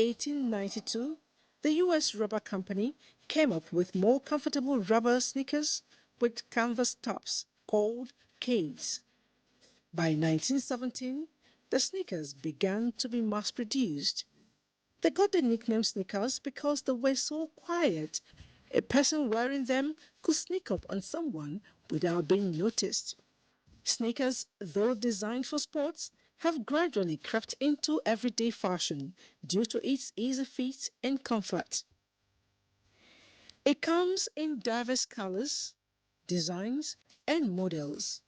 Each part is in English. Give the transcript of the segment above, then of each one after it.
1892, the US rubber company came up with more comfortable rubber sneakers with canvas tops called K's. By 1917, the sneakers began to be mass produced. They got the nickname sneakers because they were so quiet. A person wearing them could sneak up on someone without being noticed. Sneakers, though designed for sports, have gradually crept into everyday fashion due to its easy fit and comfort. It comes in diverse colors, designs, and models.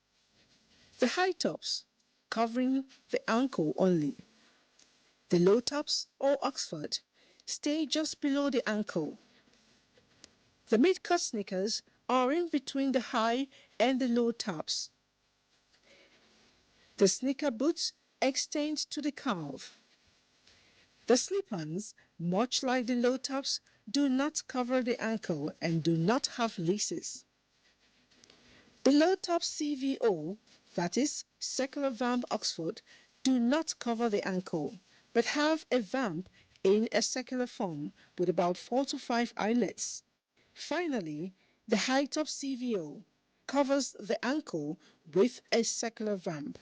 The high tops, covering the ankle only. The low tops, or Oxford, stay just below the ankle. The mid-cut sneakers are in between the high and the low tops. The sneaker boots extend to the calf. The slip-ons, much like the low tops, do not cover the ankle and do not have laces. The low top CVO, that is, circular vamp Oxford, do not cover the ankle, but have a vamp in a circular form with about 4 to 5 eyelets. Finally, the high top CVO covers the ankle with a circular vamp.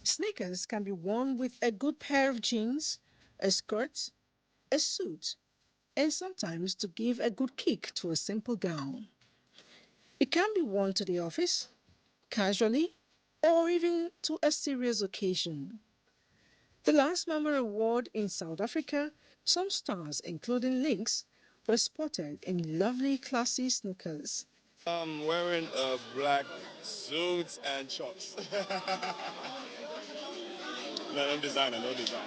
Sneakers can be worn with a good pair of jeans, a skirt, a suit, and sometimes to give a good kick to a simple gown. It can be worn to the office, casually, or even to a serious occasion. The last Mama Award in South Africa, some stars, including Lynx, were spotted in lovely, classy sneakers. I'm wearing a black suit and shorts. No designer, no design.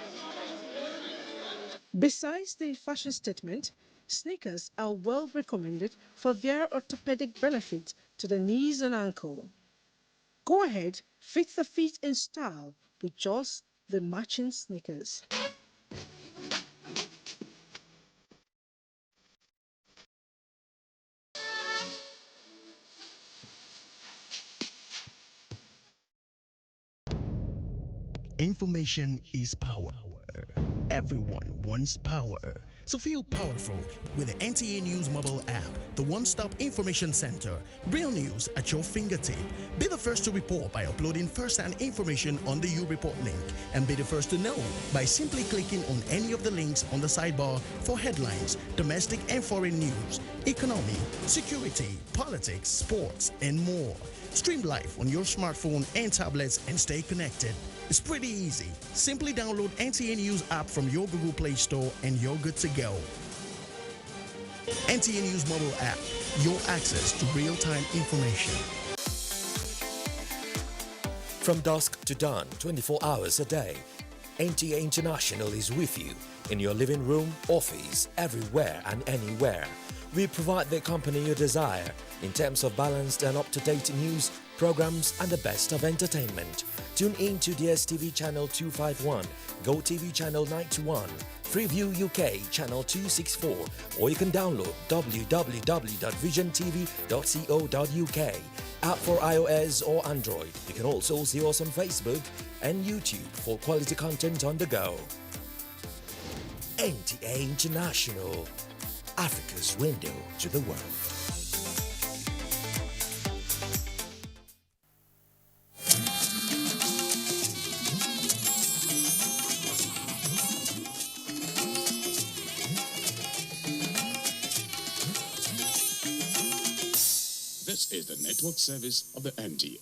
Besides the fashion statement, sneakers are well recommended for their orthopedic benefit to the knees and ankle. Go ahead, fit the feet in style with just the matching sneakers. Information is power. Everyone wants power. So feel powerful with the NTA News mobile app, the one-stop information center. Real news at your fingertip. Be the first to report by uploading first-hand information on the U Report link, and be the first to know by simply clicking on any of the links on the sidebar for headlines, domestic and foreign news, economy, security, politics, sports, and more. Stream live on your smartphone and tablets and stay connected. It's pretty easy. Simply download NTA News app from your Google Play Store and you're good to go. NTA News mobile app, your access to real-time information. From dusk to dawn, 24 hours a day, NTA International is with you in your living room, office, everywhere and anywhere. We provide the company you desire in terms of balanced and up-to-date news, programs and the best of entertainment. Tune in to DSTV channel 251, GoTV channel 91, Freeview UK channel 264, or you can download www.visiontv.co.uk. App for iOS or Android. You can also see us on Facebook and YouTube for quality content on the go. NTA International, Africa's window to the world. This is the network service of the NTA.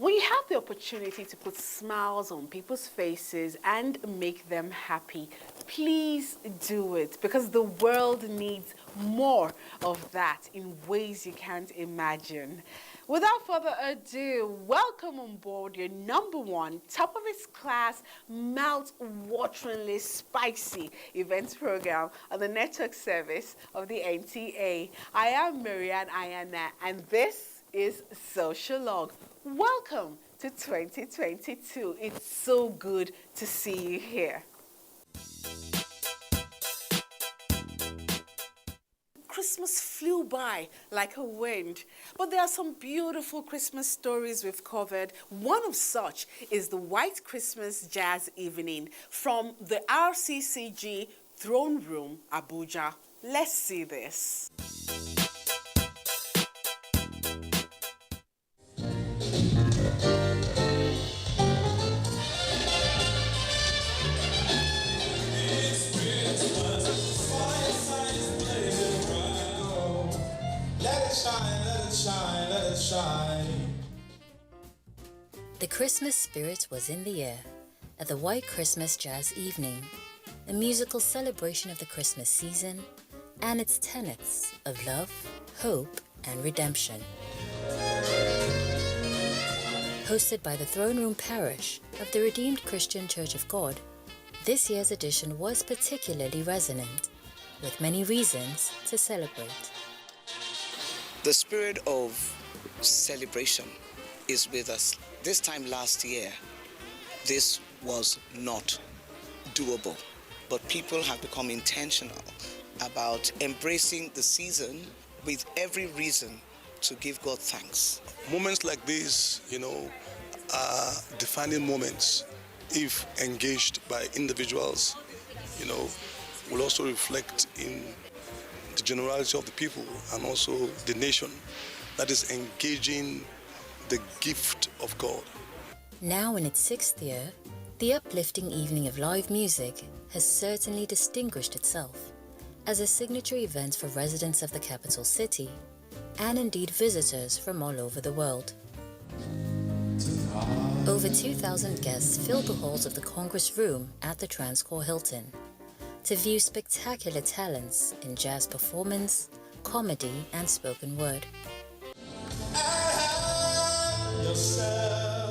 When you have the opportunity to put smiles on people's faces and make them happy, please do it, because the world needs more of that in ways you can't imagine. Without further ado, welcome on board your #1, top of its class, mouth-wateringly spicy events program on the network service of the NTA. I am Marianne Ayana, and this is Socialog. Welcome to 2022. It's so good to see you here. Christmas flew by like a wind, but there are some beautiful Christmas stories we've covered. One of such is the White Christmas Jazz Evening from the RCCG Throne Room, Abuja. Let's see this. The Christmas spirit was in the air at the White Christmas Jazz Evening, a musical celebration of the Christmas season and its tenets of love, hope, and redemption. Hosted by the Throne Room Parish of the Redeemed Christian Church of God, this year's edition was particularly resonant, with many reasons to celebrate. The spirit of celebration is with us. This time last year, this was not doable, but people have become intentional about embracing the season with every reason to give God thanks. Moments like this, are defining moments if engaged by individuals, will also reflect in the generality of the people and also the nation that is engaging the gift of God. Now in its 6th year, the uplifting evening of live music has certainly distinguished itself as a signature event for residents of the capital city and indeed visitors from all over the world. Over 2,000 guests filled the halls of the Congress Room at the Transcorp Hilton to view spectacular talents in jazz performance, comedy, and spoken word.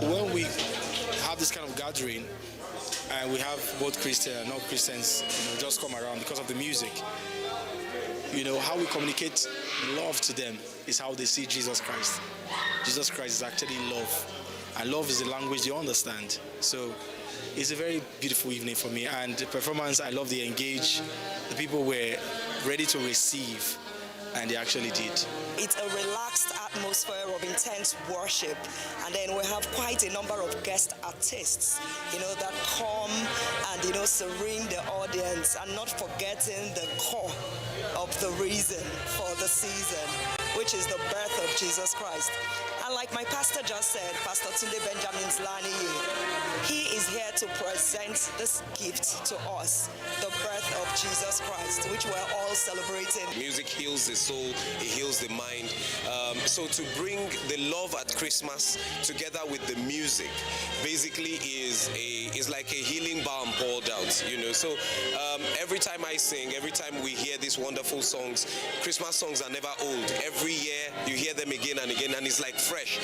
When we have this kind of gathering and we have both Christian and non-Christians just come around because of the music, how we communicate love to them is how they see Jesus Christ. Jesus Christ is actually love, and love is the language they understand. So it's a very beautiful evening for me, and the performance, I love the engage. The people were ready to receive, and they actually did. It's a relaxed atmosphere of intense worship, and then we have quite a number of guest artists, that come and, serene the audience, and not forgetting the core of the reason for the season, which is the birth of Jesus Christ. And like my pastor just said, Pastor Tunde Benjamin Zlani, he is here to present this gift to us, the birth of Jesus Christ, which we're all celebrating. Music heals the soul, it heals the mind. So to bring the love at Christmas together with the music basically is like a healing balm poured out, So every time I sing, every time we hear these wonderful songs, Christmas songs are never old. Every year you hear them again and again, and it's like fresh.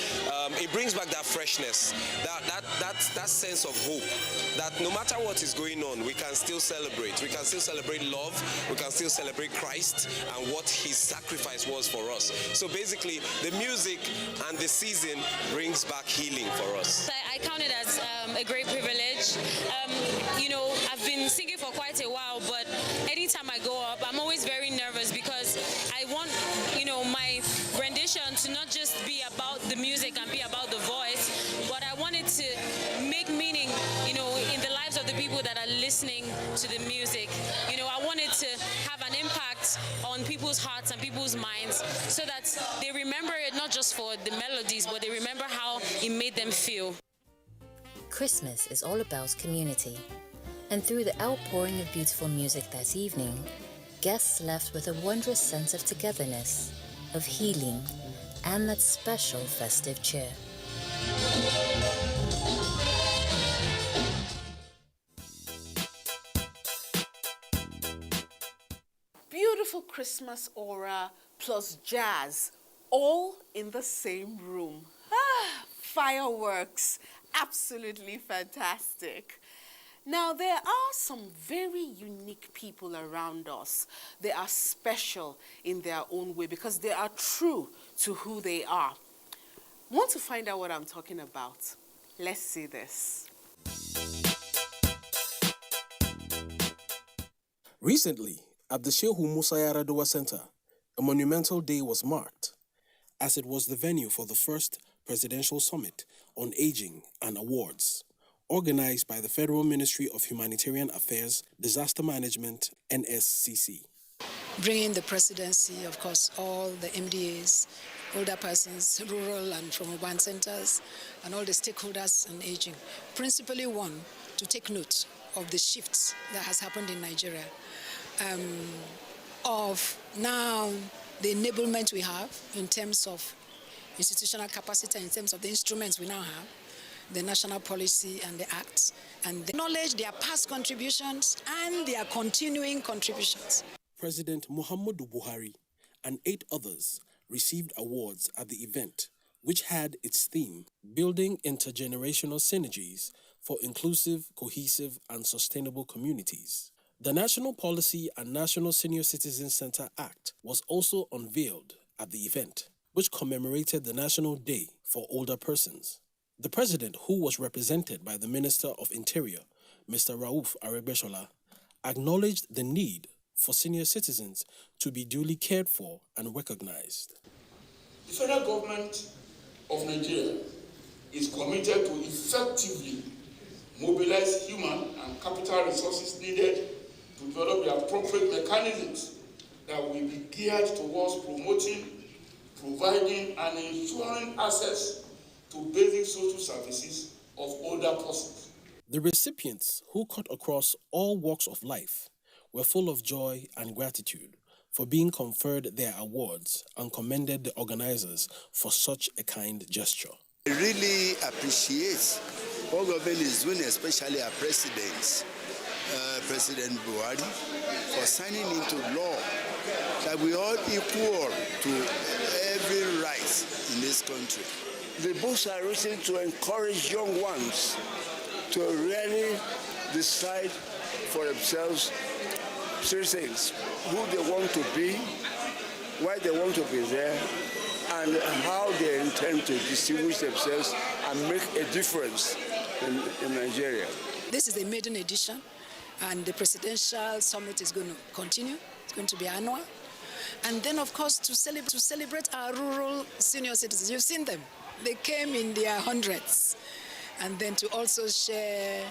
It brings back that freshness, that sense of hope, that no matter what is going on, we can still celebrate. We can still celebrate love. We can still celebrate Christ and what his sacrifice was for us. So basically, the music and the season brings back healing for us. I count it as a great privilege. I've been singing for quite a while, but anytime I go up, I'm always very nervous because I want, my rendition to not just be about the music and be about the voice, but I want it to make meaning, in the lives of the people that are listening to the music. I want it to have an impact on people's hearts and people's minds so that they remember it not just for the melodies, but they remember how it made them feel. Christmas is all about community, and through the outpouring of beautiful music that evening, guests left with a wondrous sense of togetherness, of healing, and that special festive cheer. beautiful Christmas aura plus jazz, all in the same room. Ah, fireworks, absolutely fantastic. Now, there are some very unique people around us. They are special in their own way because they are true to who they are. Want to find out what I'm talking about? Let's see this. Recently, at the Shehu Musa Yar'Adua Center, a monumental day was marked, as it was the venue for the first Presidential Summit on Aging and Awards, organized by the Federal Ministry of Humanitarian Affairs, Disaster Management, NSCC. Bringing the presidency, of course, all the MDAs, older persons, rural and from urban centers, and all the stakeholders in aging. Principally one, to take note of the shifts that has happened in Nigeria, of now the enablement we have in terms of institutional capacity, in terms of the instruments we now have, the national policy and the acts, and the knowledge, their past contributions and their continuing contributions. President Muhammadu Buhari and 8 others received awards at the event, which had its theme, Building Intergenerational Synergies for Inclusive, Cohesive and Sustainable Communities. The National Policy and National Senior Citizen Center Act was also unveiled at the event, which commemorated the National Day for Older Persons. The president, who was represented by the Minister of Interior, Mr. Rauf Aregbesola, acknowledged the need for senior citizens to be duly cared for and recognized. The federal government of Nigeria is committed to effectively mobilize human and capital resources needed to develop the appropriate mechanisms that will be geared towards promoting, providing, and ensuring access to basic social services of older persons. The recipients, who cut across all walks of life, were full of joy and gratitude for being conferred their awards and commended the organizers for such a kind gesture. I really appreciate what government is doing, especially our president, President Buhari, for signing into law that we are equal to every right in this country. The books are written to encourage young ones to really decide for themselves 3 things: who they want to be, why they want to be there, and how they intend to distinguish themselves and make a difference in Nigeria. This is a maiden edition, and the presidential summit is going to continue. It's going to be annual. And then, of course, to celebrate our rural senior citizens. You've seen them. They came in their hundreds. And then to also share,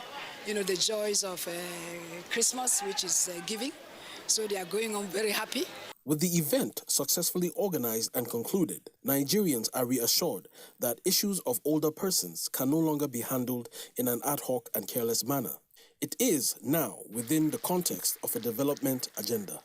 the joys of Christmas, which is giving. So they are going on very happy. With the event successfully organized and concluded, Nigerians are reassured that issues of older persons can no longer be handled in an ad hoc and careless manner. It is now within the context of a development agenda.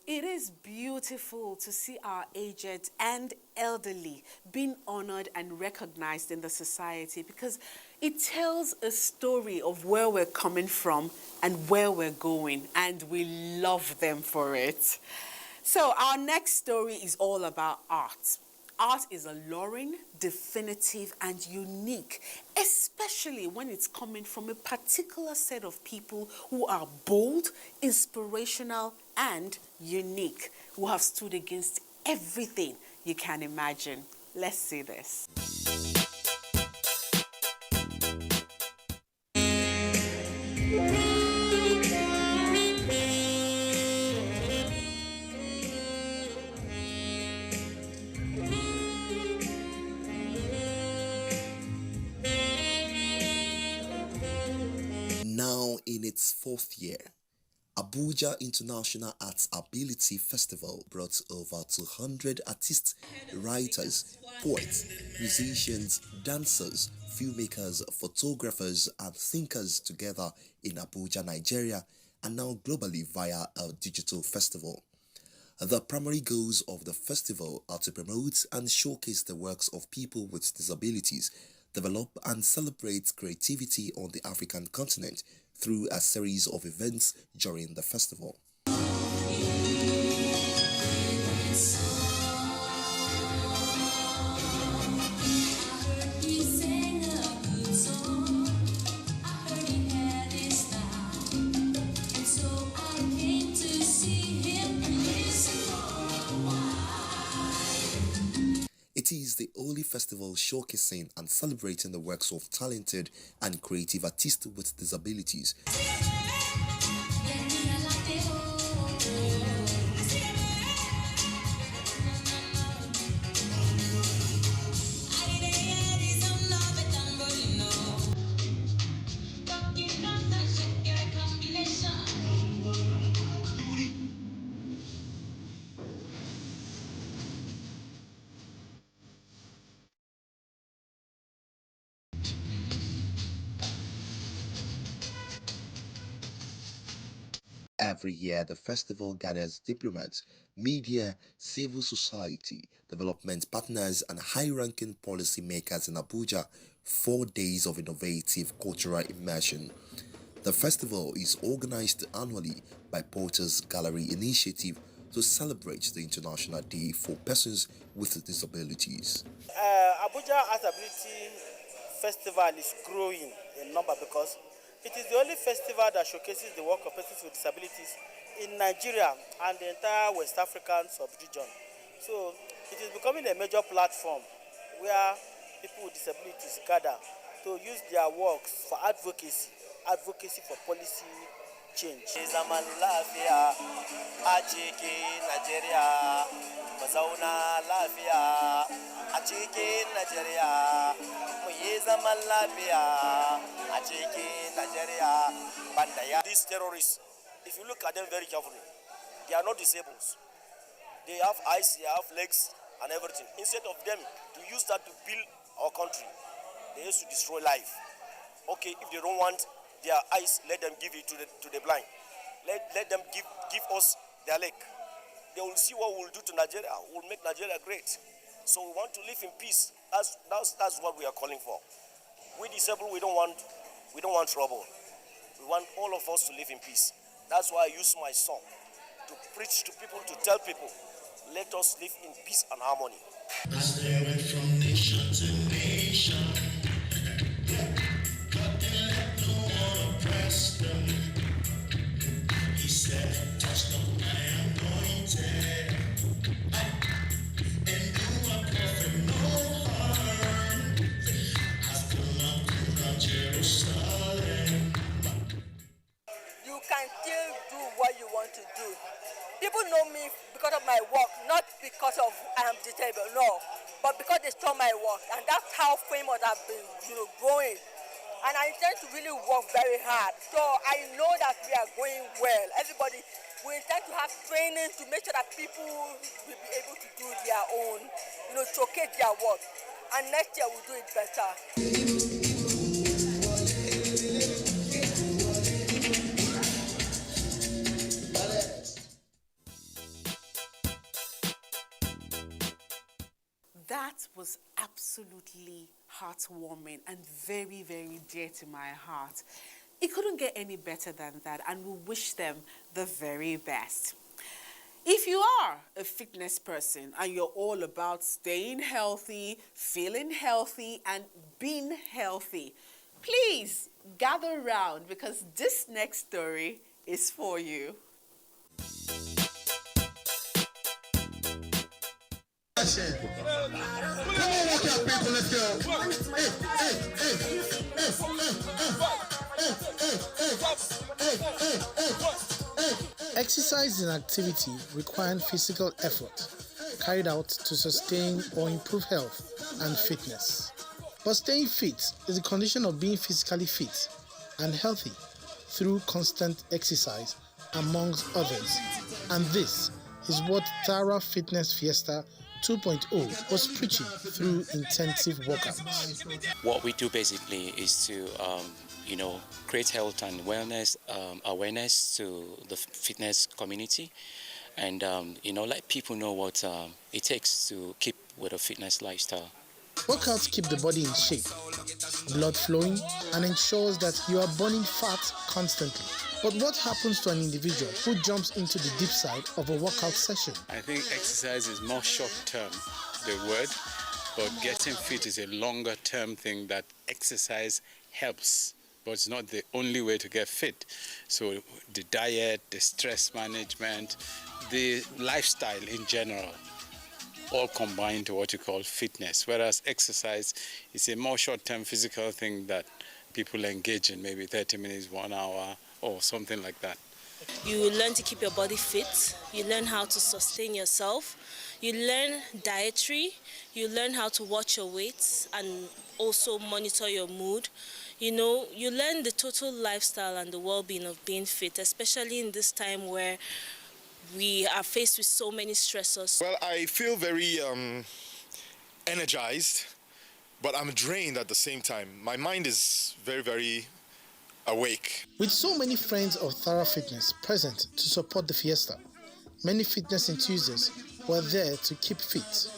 It is beautiful to see our aged and elderly being honored and recognized in the society, because it tells a story of where we're coming from and where we're going, and we love them for it. So our next story is all about art. Art is alluring, definitive, and unique, especially when it's coming from a particular set of people who are bold, inspirational, and unique, who have stood against everything you can imagine. Let's see this. Now in its 4th year, Abuja International Arts Ability Festival brought over 200 artists, writers, poets, musicians, dancers, filmmakers, photographers, and thinkers together in Abuja, Nigeria, and now globally via a digital festival. The primary goals of the festival are to promote and showcase the works of people with disabilities, develop and celebrate creativity on the African continent through a series of events during the festival. It is the only festival showcasing and celebrating the works of talented and creative artists with disabilities. Every year, the festival gathers diplomats, media, civil society, development partners, and high-ranking policymakers in Abuja. 4 days of innovative cultural immersion. The festival is organized annually by Porter's Gallery Initiative to celebrate the International Day for Persons with Disabilities. Abuja Ability Festival is growing in number because it is the only festival that showcases the work of persons with disabilities in Nigeria and the entire West African sub-region. So it is becoming a major platform where people with disabilities gather to use their works for advocacy for policy change. These terrorists, if you look at them very carefully, they are not disabled. They have eyes, they have legs and everything. Instead of them to use that to build our country, they used to destroy life. Okay, if they don't want their eyes, let them give it to the blind. Let them give us their leg. They will see what we'll do to Nigeria. We'll make Nigeria great. So we want to live in peace. That's what we are calling for. We disabled, we don't want trouble. We want all of us to live in peace. That's why I use my song to preach to people, to tell people, let us live in peace and harmony. As they went from nation to nation, but they let no one oppress them. He said, touch not my anointed, and do a prophet no harm. As the mountain of Jerusalem. You can still do what you want to do. People know me because of my work, not because of I am disabled, no, but because they saw my work, and that's how famous I've been, growing. And I intend to really work very hard. So I know that we are going well. Everybody, we intend to have training to make sure that people will be able to do their own, showcase their work. And next year we'll do it better. That was absolutely heartwarming and very, very dear to my heart. It couldn't get any better than that, and we wish them the very best. If you are a fitness person and you're all about staying healthy, feeling healthy, and being healthy, please gather around because this next story is for you. Exercise is an activity requiring physical effort carried out to sustain or improve health and fitness. But staying fit is a condition of being physically fit and healthy through constant exercise, amongst others. And this is what Tara Fitness Fiesta 2.0 was preaching through intensive workouts. What we do basically is to, create health and wellness awareness to the fitness community, and let people know what it takes to keep with a fitness lifestyle. Workouts keep the body in shape, blood flowing, and ensures that you are burning fat constantly. But what happens to an individual who jumps into the deep side of a workout session? I think exercise is more short-term, the word, but getting fit is a longer-term thing that exercise helps, but it's not the only way to get fit. So the diet, the stress management, the lifestyle in general, all combined to what you call fitness, whereas exercise is a more short-term physical thing that people engage in, maybe 30 minutes, 1 hour, or something like that. You learn to keep your body fit, you learn how to sustain yourself, you learn dietary, you learn how to watch your weight and also monitor your mood. You know, you learn the total lifestyle and the well-being of being fit, especially in this time where we are faced with so many stressors. Well, I feel very energized, but I'm drained at the same time. My mind is very, very awake. With so many friends of Thorough Fitness present to support the fiesta, many fitness enthusiasts were there to keep fit.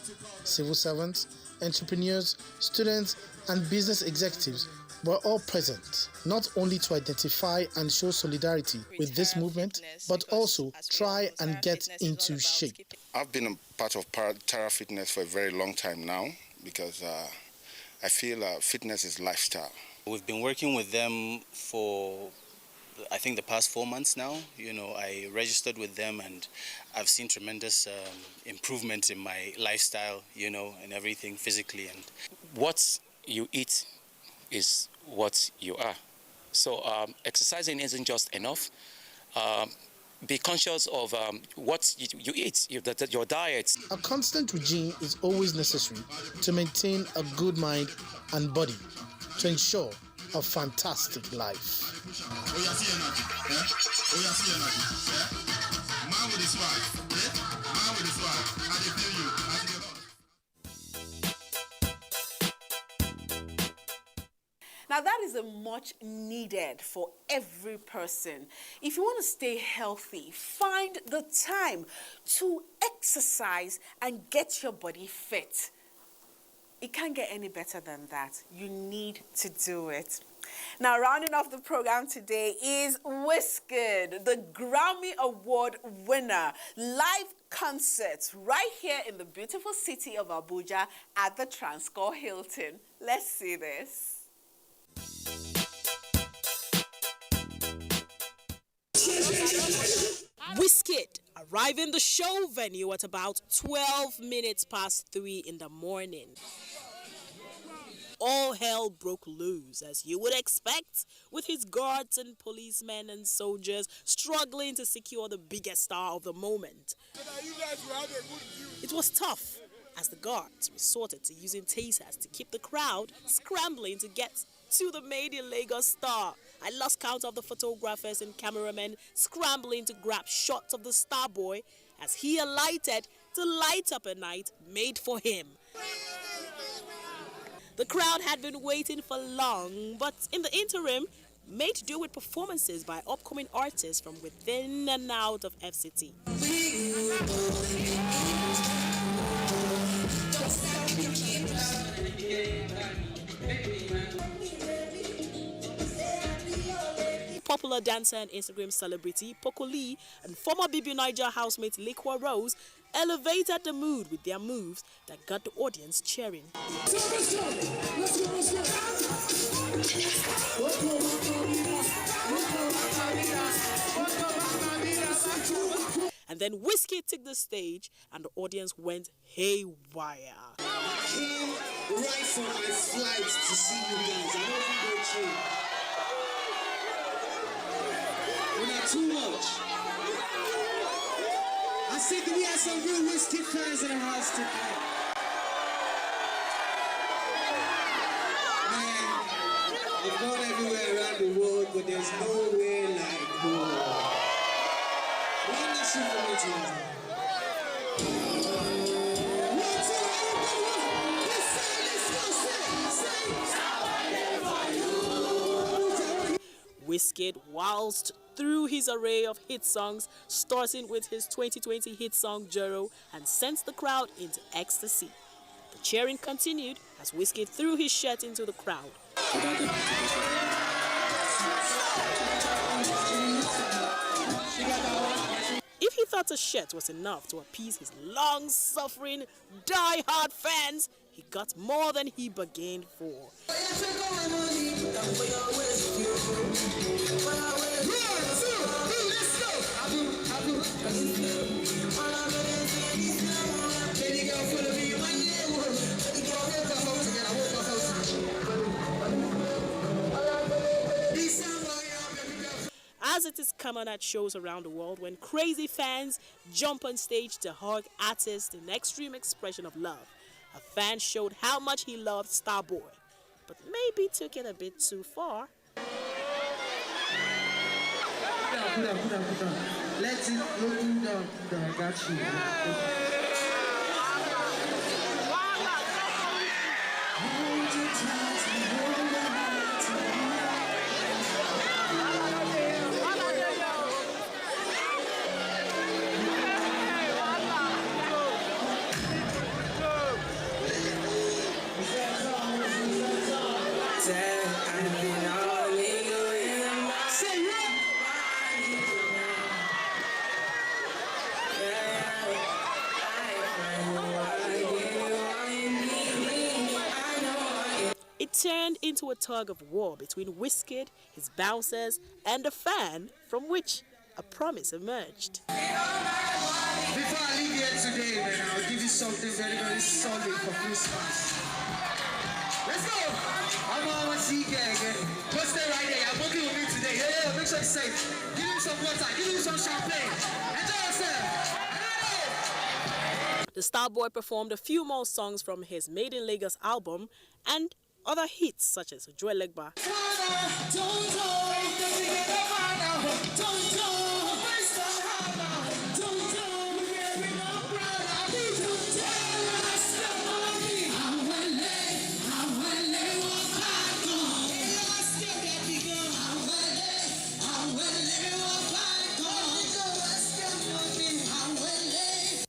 Civil servants, entrepreneurs, students, and business executives were all present, not only to identify and show solidarity with this movement, but also try and get into shape. I've been a part of Thorough Fitness for a very long time now because I feel fitness is lifestyle. We've been working with them for, I think, the past 4 months now. You know, I registered with them and I've seen tremendous improvement in my lifestyle, you know, and everything physically. And what you eat is what you are. So exercising isn't just enough. Be conscious of what you eat, your diet. A constant regime is always necessary to maintain a good mind and body, to ensure a fantastic life. Now that is a much needed for every person. If you want to stay healthy, find the time to exercise and get your body fit. It can't get any better than that. You need to do it. Now, rounding off the program today is Wizkid, the Grammy Award winner. Live concerts right here in the beautiful city of Abuja at the Transcorp Hilton. Let's see this. Wizkid arriving the show venue at about 12 minutes past 3 in the morning. All hell broke loose, as you would expect, with his guards and policemen and soldiers struggling to secure the biggest star of the moment. It was tough, as the guards resorted to using tasers to keep the crowd scrambling to get to the Made in Lagos star. I lost count of the photographers and cameramen scrambling to grab shots of the star boy as he alighted to light up a night made for him. The crowd had been waiting for long, but in the interim, made do with performances by upcoming artists from within and out of FCT. Popular dancer and Instagram celebrity Poco Lee and former BB Niger housemate Lekwa Rose elevated the mood with their moves that got the audience cheering. And then Wizkid took the stage and the audience went haywire. I came right from my flight to see you guys. I hope you go too. We're not too much. I said that we had some real Wizkid fans in the house tonight. Man, I've gone everywhere around the world, but there's nowhere like home. One nation for me tonight. Wizkid waltzed through his array of hit songs, starting with his 2020 hit song Jero, and sent the crowd into ecstasy. The cheering continued as as Wizkid threw his shirt into the crowd. If he thought a shirt was enough to appease his long-suffering, die-hard fans, he got more than he bargained for. As it is common at shows around the world when crazy fans jump on stage to hug artists in extreme expression of love, a fan showed how much he loved Starboy, but maybe took it a bit too far. Put down. Let it go down. I got you. It turned into a tug of war between Wizkid, his bouncers, and a fan from which a promise emerged. Before I leave here today, man, I'll give you something very, very solid for Christmas. Let's go! I'm on see you again. Post it right there. I'm working with me today. Yeah, make sure it's safe. Give him some water. Give him some champagne. Enjoy yourself. The Starboy performed a few more songs from his Made in Lagos album and other hits such as Joy Legba.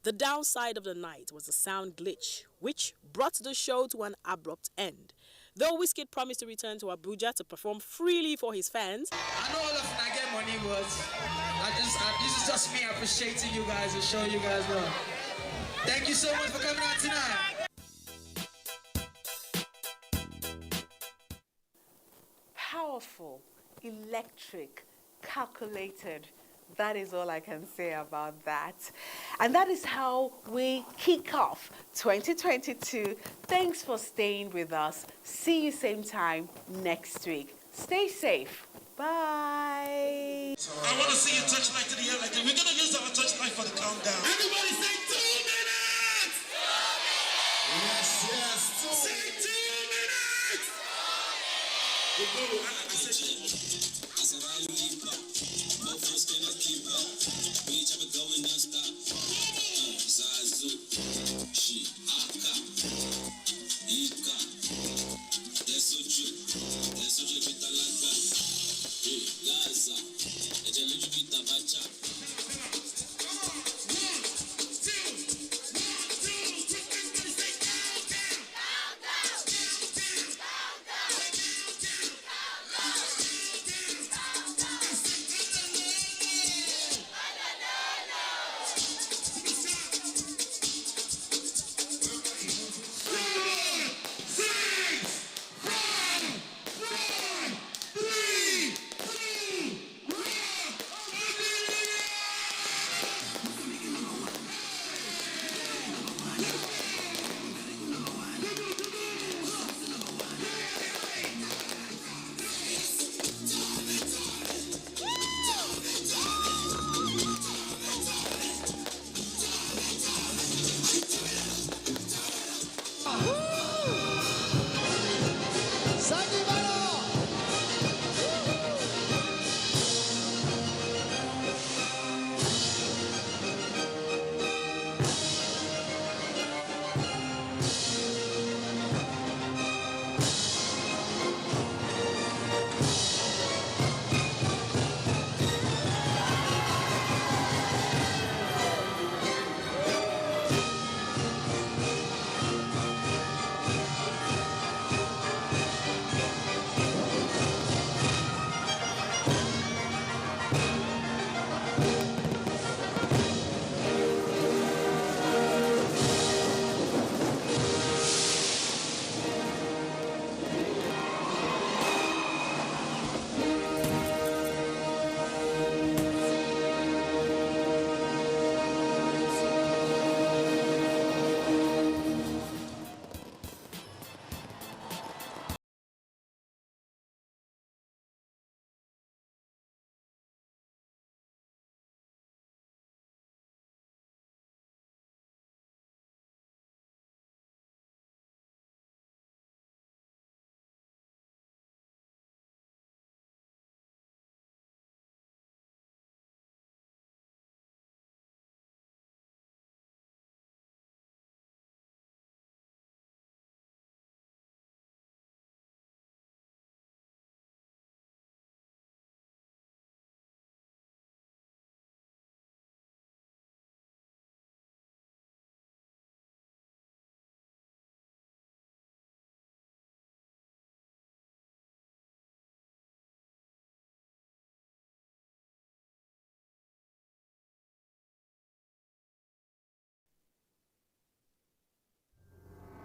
The downside of the night was the sound glitch, which brought the show to an abrupt end. Though Wizkid promised to return to Abuja to perform freely for his fans, I know all of I get money, but this is just me appreciating you guys and showing you guys love. Thank you so much for coming out tonight. Powerful, electric, calculated. That is all I can say about that. And that is how we kick off 2022. Thanks for staying with us. See you same time next week. Stay safe. Bye. I want to see you touch light to the air like that. We're going to use our touch light for the countdown. Everybody say 2 minutes! Yes. Say 2 minutes! I said I leave up. No first can I keep up. We each ever going non-stop. Zazu. She. Aka. Ika. Desuju. Desuju with the light.